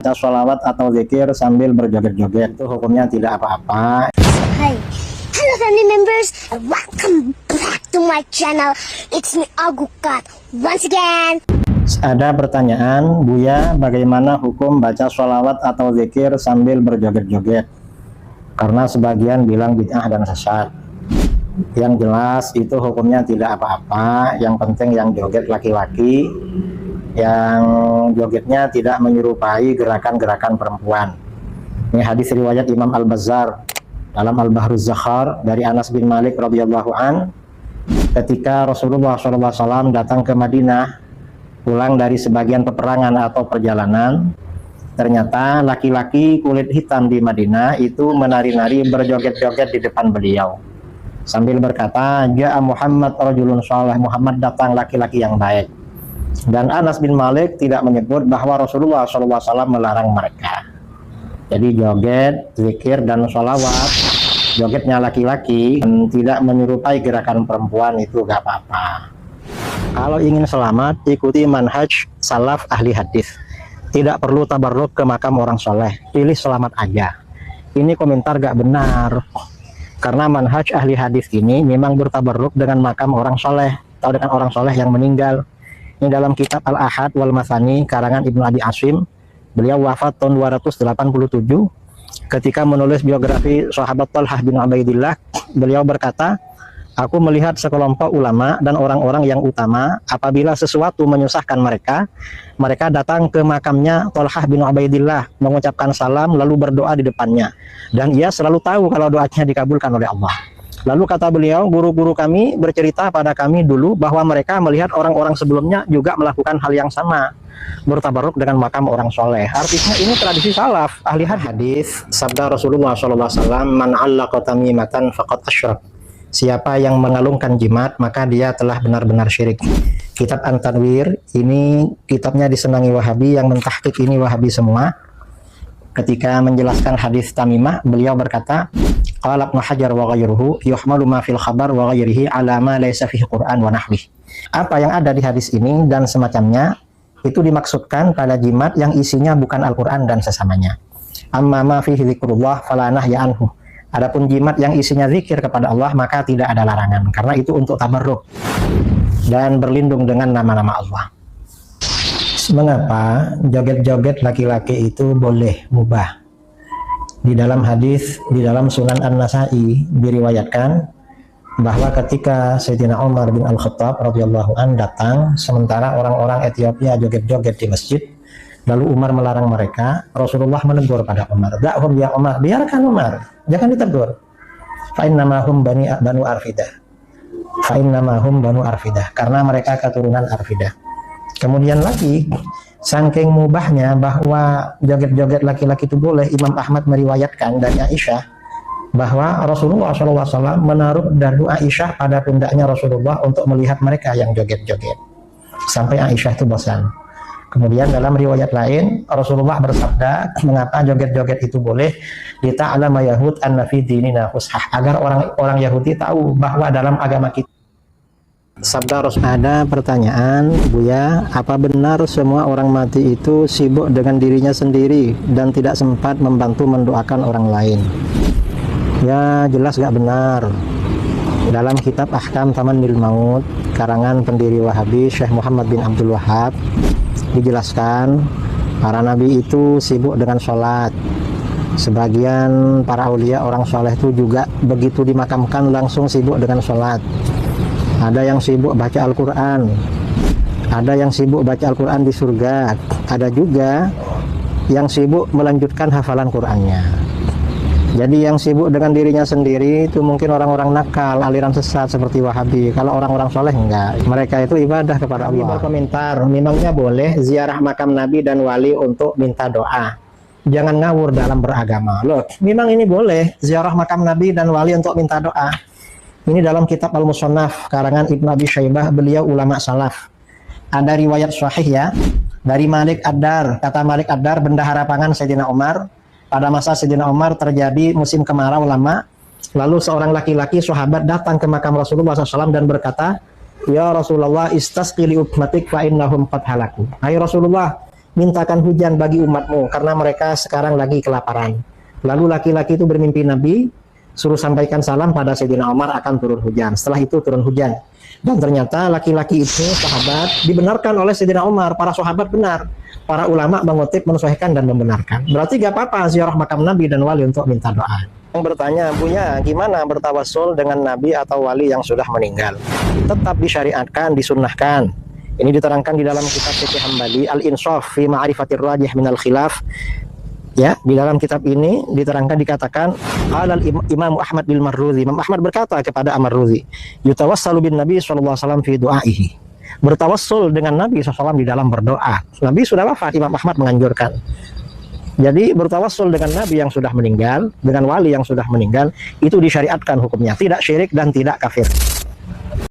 Baca sholawat atau zikir sambil berjoget-joget itu hukumnya tidak apa-apa. Hi, hello family members, welcome back to my channel. It's me Agukat once again. Ada pertanyaan, Buya, bagaimana hukum baca sholawat atau zikir sambil berjoget-joget? Karena sebagian bilang bid'ah dan sesat. Yang jelas itu hukumnya tidak apa-apa. Yang penting yang joget laki-laki, yang jogetnya tidak menyerupai gerakan-gerakan perempuan. Ini hadis riwayat Imam Al-Bazzar dalam Al-Bahruz Zakhar dari Anas bin Malik radhiyallahu an, ketika Rasulullah SAW datang ke Madinah pulang dari sebagian peperangan atau perjalanan, ternyata laki-laki kulit hitam di Madinah itu menari-nari berjoget-joget di depan beliau sambil berkata, "Ja'a Muhammad rajulun shalih, Muhammad datang laki-laki yang baik." Dan Anas bin Malik tidak menyebut bahwa Rasulullah SAW melarang mereka. Jadi joget, zikir, dan sholawat, jogetnya laki-laki tidak menyerupai gerakan perempuan, itu gak apa-apa. Kalau ingin selamat, ikuti manhaj salaf ahli hadis. Tidak perlu tabarruk ke makam orang soleh, pilih selamat aja. Ini komentar gak benar, karena manhaj ahli hadis ini memang bertabarruk dengan makam orang soleh atau dengan orang soleh yang meninggal. Ini dalam kitab Al-Ahad wal Masani karangan Ibnu Abi Asim. Beliau wafat tahun 287. Ketika menulis biografi sahabat Talhah bin Ubaidillah, beliau berkata, "Aku melihat sekelompok ulama dan orang-orang yang utama, apabila sesuatu menyusahkan mereka, mereka datang ke makamnya Talhah bin Ubaidillah, mengucapkan salam lalu berdoa di depannya. Dan ia selalu tahu kalau doanya dikabulkan oleh Allah." Lalu kata beliau, guru-guru kami bercerita pada kami dulu bahwa mereka melihat orang-orang sebelumnya juga melakukan hal yang sama, bertabaruk dengan makam orang soleh. Artinya ini tradisi salaf, ahli hadis. Sabda Rasulullah SAW, "Man 'allaqa tamimatan faqad asyrak." Siapa yang mengalungkan jimat, maka dia telah benar-benar syirik. Kitab An-Tanwir, ini kitabnya disenangi Wahabi, yang mentahqiq ini Wahabi semua. Ketika menjelaskan hadis tamimah, beliau berkata, qala Ibnu Hajar wa ghayruhu yuhmalu ma fil khabar wa ghayrihi ala ma laysa fihi Qur'an wa nahwi. Apa yang ada di hadis ini dan semacamnya itu dimaksudkan pada jimat yang isinya bukan Al-Qur'an dan sesamanya. Amma ma fihi dzikrullah fala nahya anhu. Adapun jimat yang isinya zikir kepada Allah maka tidak ada larangan, karena itu untuk tabarruk dan berlindung dengan nama-nama Allah. Mengapa joget-joget laki-laki itu boleh, mubah? Di dalam hadis, di dalam Sunan An-Nasa'i diriwayatkan bahwa ketika Sayyidina Umar bin Al-Khattab radhiyallahu an datang, sementara orang-orang Ethiopia joget-joget di masjid, lalu Umar melarang mereka, Rasulullah menegur pada Umar, "Da'hum ya Umar, biarkan Umar, jangan ditegur. Fa innamahum banu Arfidah. Fa innamahum banu Arfidah, karena mereka keturunan Arfidah." Kemudian lagi, saking mubahnya bahwa joget-joget laki-laki itu boleh, Imam Ahmad meriwayatkan dari Aisyah bahwa Rasulullah SAW menaruh dadu Aisyah pada pundaknya Rasulullah untuk melihat mereka yang joget-joget sampai Aisyah itu bosan. Kemudian dalam riwayat lain Rasulullah bersabda, mengapa joget-joget itu boleh? Lita'alama Yahud anna fi dinina fushah, agar orang Yahudi tahu bahwa dalam agama kita. Sabda Rasul. Ada pertanyaan, Buya, apa benar semua orang mati itu sibuk dengan dirinya sendiri dan tidak sempat membantu mendoakan orang lain? Ya, jelas gak benar. Dalam kitab Ahkam Tamannil Maut karangan pendiri Wahabi Syekh Muhammad bin Abdul Wahab dijelaskan para nabi itu sibuk dengan sholat. Sebagian para aulia orang soleh itu juga begitu dimakamkan langsung sibuk dengan sholat. Ada yang sibuk baca Al-Quran, ada yang sibuk baca Al-Quran di surga, ada juga yang sibuk melanjutkan hafalan Qurannya. Jadi yang sibuk dengan dirinya sendiri itu mungkin orang-orang nakal, aliran sesat seperti Wahabi. Kalau orang-orang soleh enggak, mereka itu ibadah kepada Allah. Berkomentar, memangnya boleh ziarah makam Nabi dan wali untuk minta doa? Jangan ngawur dalam beragama. Loh, memang ini boleh, ziarah makam Nabi dan wali untuk minta doa. Ini dalam kitab Al-Musannaf karangan Ibnu Abi Syaibah, beliau ulama salaf. Ada riwayat sahih ya dari Malik Ad-Dar. Kata Malik Ad-Dar, bendahara pangan Sayyidina Umar, pada masa Sayyidina Umar terjadi musim kemarau lama. Lalu seorang laki-laki sahabat datang ke makam Rasulullah SAW dan berkata, "Ya Rasulullah, istasqi li ummati fa innahum qad halaku." Hai Rasulullah, mintakan hujan bagi umatmu karena mereka sekarang lagi kelaparan. Lalu laki-laki itu bermimpi Nabi, suruh sampaikan salam pada Sayyidina Umar akan turun hujan. Setelah itu turun hujan. Dan ternyata laki-laki itu sahabat dibenarkan oleh Sayyidina Umar. Para sahabat benar. Para ulama mengutip, menyesuaikan dan membenarkan. Berarti gak apa-apa ziarah makam Nabi dan wali untuk minta doa. Yang bertanya, Buya, gimana bertawassul dengan Nabi atau wali yang sudah meninggal? Tetap disyariatkan, disunnahkan. Ini diterangkan di dalam kitab Fiqh Hambali, Al-Insaf fi Ma'rifatir Rajih minal Khilaf. Ya, di dalam kitab ini diterangkan, dikatakan alal Imam Ahmad bil Marruzi. Imam Ahmad berkata kepada Ar-Marruzi, yutawassalu bin Nabi sallallahu alaihi wasallam fi du'aihi. Bertawassul dengan Nabi SAW di dalam berdoa. Nabi sudah wafat, Imam Ahmad menganjurkan. Jadi bertawassul dengan Nabi yang sudah meninggal, dengan wali yang sudah meninggal, itu disyariatkan hukumnya, tidak syirik dan tidak kafir.